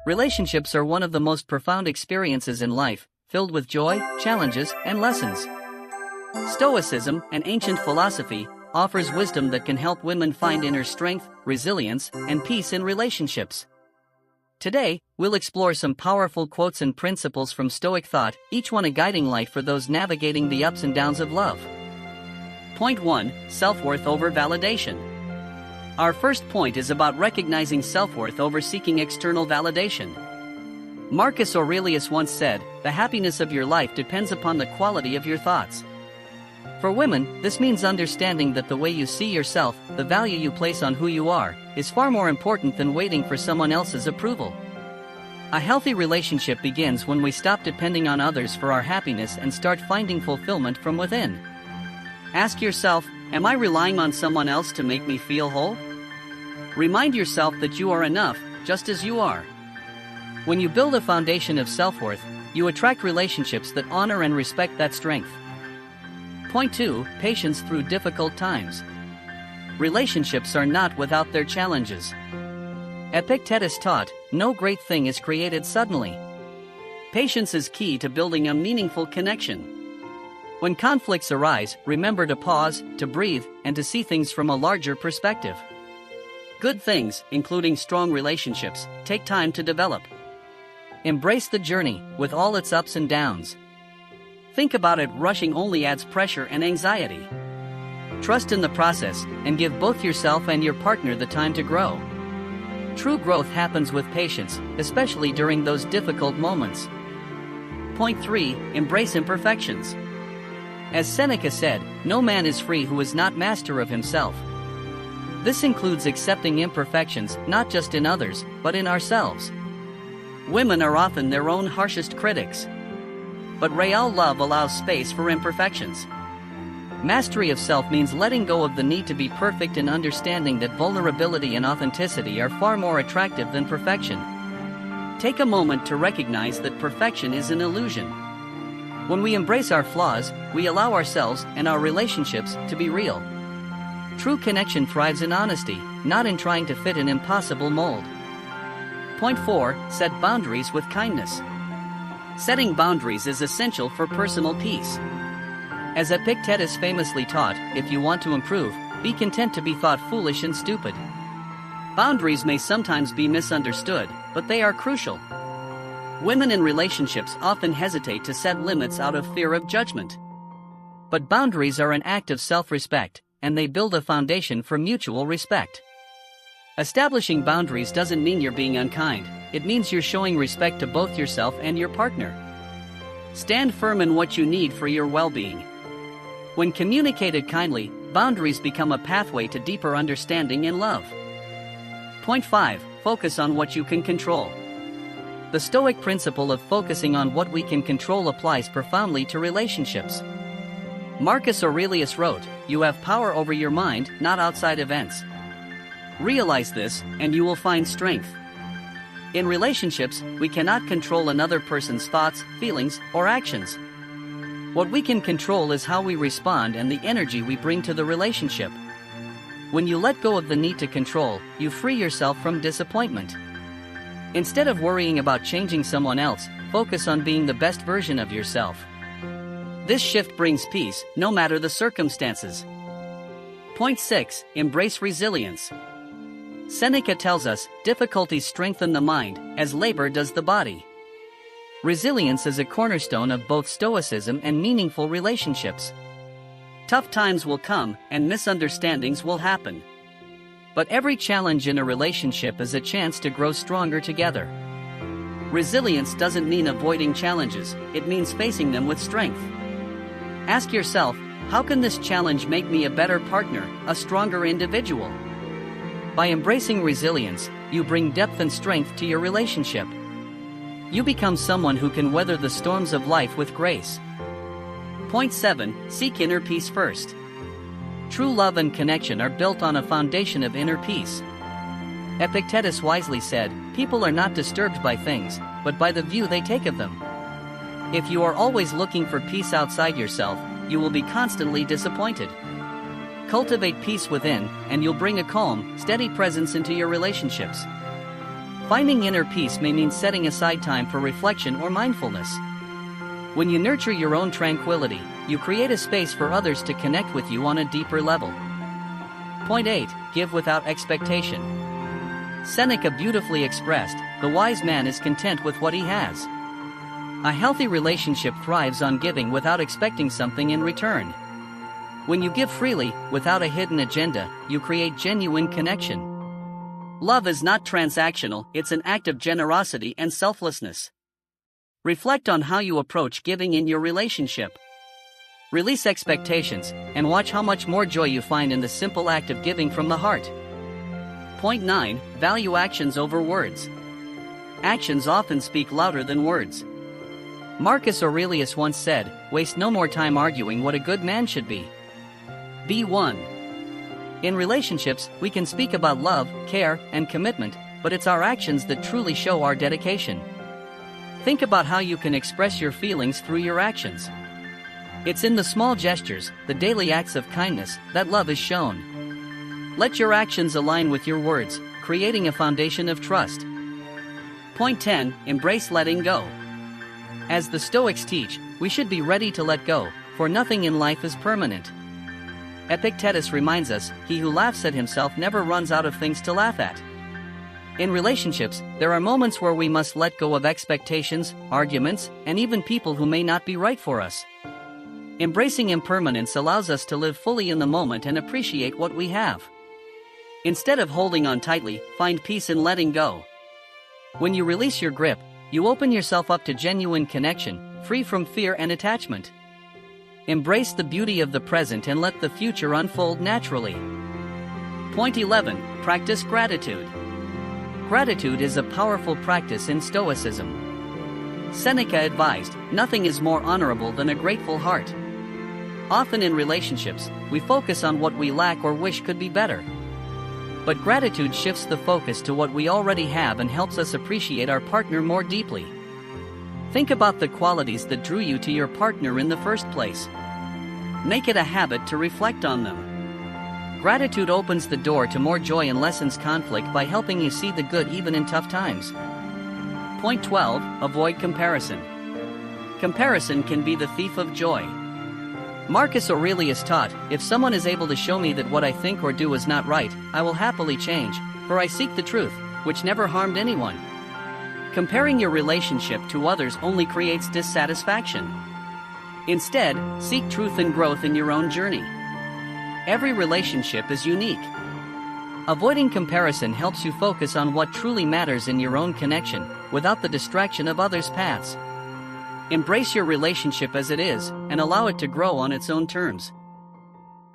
Relationships are one of the most profound experiences in life, filled with joy, challenges, and lessons. Stoicism, an ancient philosophy, offers wisdom that can help women find inner strength, resilience, and peace in relationships. Today, we'll explore some powerful quotes and principles from Stoic thought, each one a guiding light for those navigating the ups and downs of love. Point 1. Self-worth over validation. Our first point is about recognizing self-worth over seeking external validation. Marcus Aurelius once said, "The happiness of your life depends upon the quality of your thoughts." For women, this means understanding that the way you see yourself, the value you place on who you are, is far more important than waiting for someone else's approval. A healthy relationship begins when we stop depending on others for our happiness and start finding fulfillment from within. Ask yourself, am I relying on someone else to make me feel whole? Remind yourself that you are enough, just as you are. When you build a foundation of self-worth, you attract relationships that honor and respect that strength. Point 2. Patience through difficult times. Relationships are not without their challenges. Epictetus taught, "No great thing is created suddenly." Patience is key to building a meaningful connection. When conflicts arise, remember to pause, to breathe, and to see things from a larger perspective. Good things, including strong relationships, take time to develop. Embrace the journey, with all its ups and downs. Think about it, rushing only adds pressure and anxiety. Trust in the process, and give both yourself and your partner the time to grow. True growth happens with patience, especially during those difficult moments. Point 3. Embrace imperfections. As Seneca said, "No man is free who is not master of himself." This includes accepting imperfections, not just in others, but in ourselves. Women are often their own harshest critics. But real love allows space for imperfections. Mastery of self means letting go of the need to be perfect and understanding that vulnerability and authenticity are far more attractive than perfection. Take a moment to recognize that perfection is an illusion. When we embrace our flaws, we allow ourselves and our relationships to be real. True connection thrives in honesty, not in trying to fit an impossible mold. Point 4. Set boundaries with kindness. Setting boundaries is essential for personal peace. As Epictetus famously taught, if you want to improve, be content to be thought foolish and stupid. Boundaries may sometimes be misunderstood, but they are crucial. Women in relationships often hesitate to set limits out of fear of judgment. But boundaries are an act of self-respect, and they build a foundation for mutual respect. Establishing boundaries doesn't mean you're being unkind, it means you're showing respect to both yourself and your partner. Stand firm in what you need for your well-being. When communicated kindly, boundaries become a pathway to deeper understanding and love. Point 5. Focus on what you can control. The Stoic principle of focusing on what we can control applies profoundly to relationships. Marcus Aurelius wrote, "You have power over your mind, not outside events." Realize this, and you will find strength. In relationships, we cannot control another person's thoughts, feelings, or actions. What we can control is how we respond and the energy we bring to the relationship. When you let go of the need to control, you free yourself from disappointment. Instead of worrying about changing someone else, focus on being the best version of yourself. This shift brings peace, no matter the circumstances. Point 6. Embrace resilience. Seneca tells us, difficulties strengthen the mind, as labor does the body. Resilience is a cornerstone of both Stoicism and meaningful relationships. Tough times will come, and misunderstandings will happen. But every challenge in a relationship is a chance to grow stronger together. Resilience doesn't mean avoiding challenges, it means facing them with strength. Ask yourself, how can this challenge make me a better partner, a stronger individual? By embracing resilience, you bring depth and strength to your relationship. You become someone who can weather the storms of life with grace. Point 7. Seek inner peace first. True love and connection are built on a foundation of inner peace. Epictetus wisely said, "People are not disturbed by things, but by the view they take of them." If you are always looking for peace outside yourself, you will be constantly disappointed. Cultivate peace within, and you'll bring a calm, steady presence into your relationships. Finding inner peace may mean setting aside time for reflection or mindfulness. When you nurture your own tranquility, you create a space for others to connect with you on a deeper level. Point 8. Give without expectation. Seneca beautifully expressed, "The wise man is content with what he has." A healthy relationship thrives on giving without expecting something in return. When you give freely, without a hidden agenda, you create genuine connection. Love is not transactional, it's an act of generosity and selflessness. Reflect on how you approach giving in your relationship. Release expectations, and watch how much more joy you find in the simple act of giving from the heart. Point 9. Value actions over words. Actions often speak louder than words. Marcus Aurelius once said, "Waste no more time arguing what a good man should be. Be one." In relationships, we can speak about love, care, and commitment, but it's our actions that truly show our dedication. Think about how you can express your feelings through your actions. It's in the small gestures, the daily acts of kindness, that love is shown. Let your actions align with your words, creating a foundation of trust. Point 10. Embrace letting go. As the Stoics teach, we should be ready to let go, for nothing in life is permanent. Epictetus reminds us, "He who laughs at himself never runs out of things to laugh at." In relationships, there are moments where we must let go of expectations, arguments, and even people who may not be right for us. Embracing impermanence allows us to live fully in the moment and appreciate what we have. Instead of holding on tightly, find peace in letting go. When you release your grip, you open yourself up to genuine connection, free from fear and attachment. Embrace the beauty of the present and let the future unfold naturally. Point 11. Practice gratitude. Gratitude is a powerful practice in Stoicism. Seneca advised, "Nothing is more honorable than a grateful heart." Often in relationships, we focus on what we lack or wish could be better. But gratitude shifts the focus to what we already have and helps us appreciate our partner more deeply. Think about the qualities that drew you to your partner in the first place. Make it a habit to reflect on them. Gratitude opens the door to more joy and lessens conflict by helping you see the good even in tough times. Point 12. Avoid comparison. Comparison can be the thief of joy. Marcus Aurelius taught, "If someone is able to show me that what I think or do is not right, I will happily change, for I seek the truth, which never harmed anyone." Comparing your relationship to others only creates dissatisfaction. Instead, seek truth and growth in your own journey. Every relationship is unique. Avoiding comparison helps you focus on what truly matters in your own connection, without the distraction of others' paths. Embrace your relationship as it is, and allow it to grow on its own terms.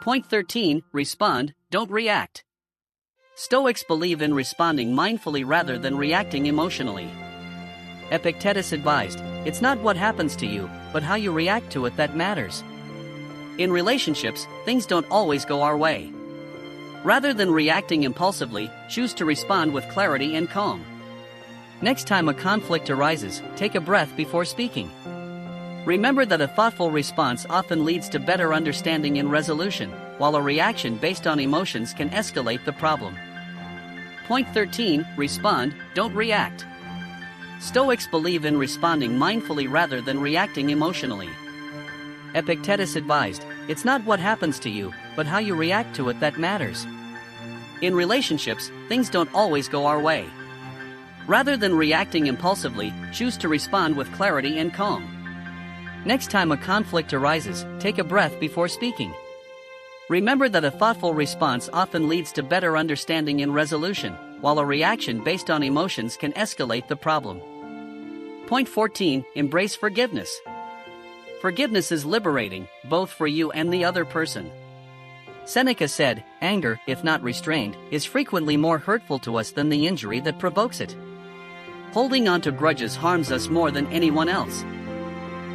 Point 13. Respond, don't react. Stoics believe in responding mindfully rather than reacting emotionally. Epictetus advised, "It's not what happens to you, but how you react to it that matters." In relationships, things don't always go our way. Rather than reacting impulsively, choose to respond with clarity and calm. Next time a conflict arises, take a breath before speaking. Remember that a thoughtful response often leads to better understanding and resolution, while a reaction based on emotions can escalate the problem. Point 13. Respond, don't react. Stoics believe in responding mindfully rather than reacting emotionally. Epictetus advised, "It's not what happens to you, but how you react to it that matters." In relationships, things don't always go our way. Rather than reacting impulsively, choose to respond with clarity and calm. Next time a conflict arises, take a breath before speaking. Remember that a thoughtful response often leads to better understanding and resolution, while a reaction based on emotions can escalate the problem. Point 14. Embrace forgiveness. Forgiveness is liberating, both for you and the other person. Seneca said, "Anger, if not restrained, is frequently more hurtful to us than the injury that provokes it." Holding on to grudges harms us more than anyone else.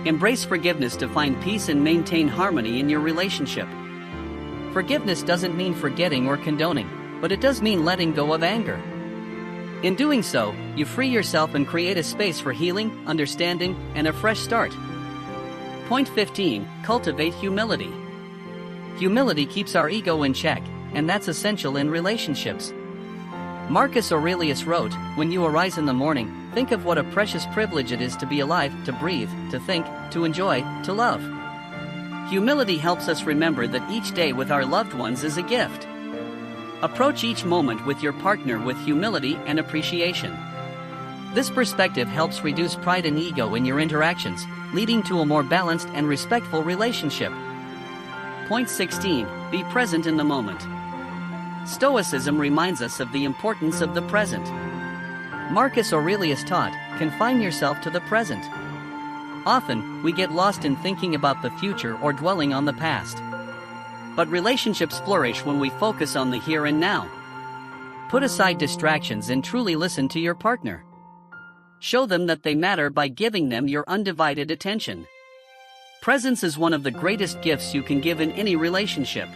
Embrace forgiveness to find peace and maintain harmony in your relationship. Forgiveness doesn't mean forgetting or condoning, but it does mean letting go of anger. In doing so, you free yourself and create a space for healing, understanding, and a fresh start. Point 15. Cultivate humility. Humility keeps our ego in check, and that's essential in relationships. Marcus Aurelius wrote, "When you arise in the morning, think of what a precious privilege it is to be alive, to breathe, to think, to enjoy, to love." Humility helps us remember that each day with our loved ones is a gift. Approach each moment with your partner with humility and appreciation. This perspective helps reduce pride and ego in your interactions, leading to a more balanced and respectful relationship. Point 16. Be present in the moment. Stoicism reminds us of the importance of the present. Marcus Aurelius taught, "Confine yourself to the present." Often, we get lost in thinking about the future or dwelling on the past. But relationships flourish when we focus on the here and now. Put aside distractions and truly listen to your partner. Show them that they matter by giving them your undivided attention. Presence is one of the greatest gifts you can give in any relationship.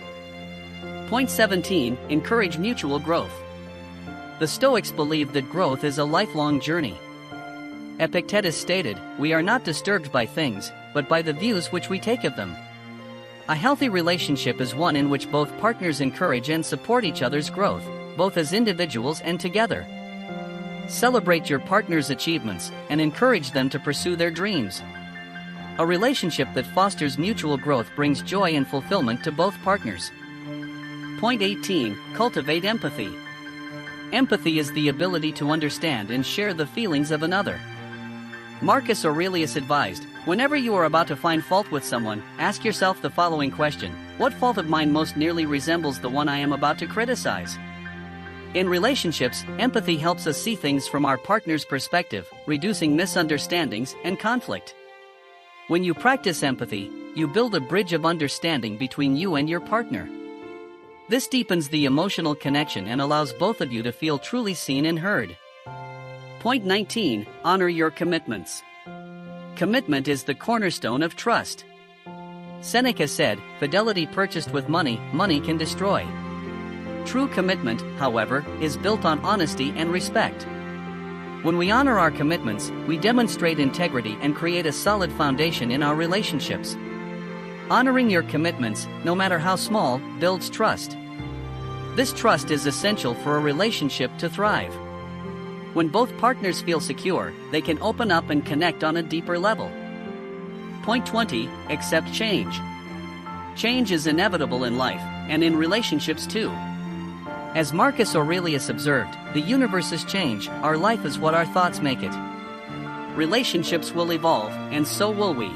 Point 17. Encourage mutual growth. The Stoics believe that growth is a lifelong journey. Epictetus stated, "We are not disturbed by things, but by the views which we take of them." A healthy relationship is one in which both partners encourage and support each other's growth, both as individuals and together. Celebrate your partner's achievements and encourage them to pursue their dreams. A relationship that fosters mutual growth brings joy and fulfillment to both partners. Point 18. Cultivate empathy. Empathy is the ability to understand and share the feelings of another. Marcus Aurelius advised, "Whenever you are about to find fault with someone, ask yourself the following question: what fault of mine most nearly resembles the one I am about to criticize?" In relationships, empathy helps us see things from our partner's perspective, reducing misunderstandings and conflict. When you practice empathy, you build a bridge of understanding between you and your partner. This deepens the emotional connection and allows both of you to feel truly seen and heard. Point 19. Honor your commitments. Commitment is the cornerstone of trust. Seneca said, "Fidelity purchased with money, money can destroy." True commitment, however, is built on honesty and respect. When we honor our commitments, we demonstrate integrity and create a solid foundation in our relationships. Honoring your commitments, no matter how small, builds trust. This trust is essential for a relationship to thrive. When both partners feel secure, they can open up and connect on a deeper level. Point 20. Accept change. Change is inevitable in life, and in relationships too. As Marcus Aurelius observed, the universe is change, our life is what our thoughts make it. Relationships will evolve, and so will we.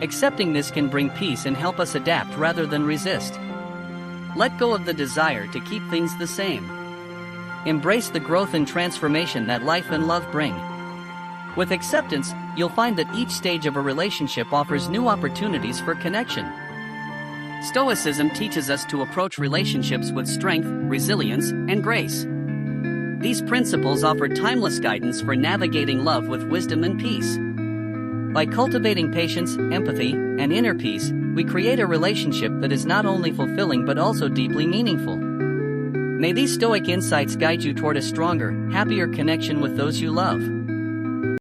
Accepting this can bring peace and help us adapt rather than resist. Let go of the desire to keep things the same. Embrace the growth and transformation that life and love bring. With acceptance, you'll find that each stage of a relationship offers new opportunities for connection. Stoicism teaches us to approach relationships with strength, resilience, and grace. These principles offer timeless guidance for navigating love with wisdom and peace. By cultivating patience, empathy, and inner peace, we create a relationship that is not only fulfilling but also deeply meaningful. May these Stoic insights guide you toward a stronger, happier connection with those you love.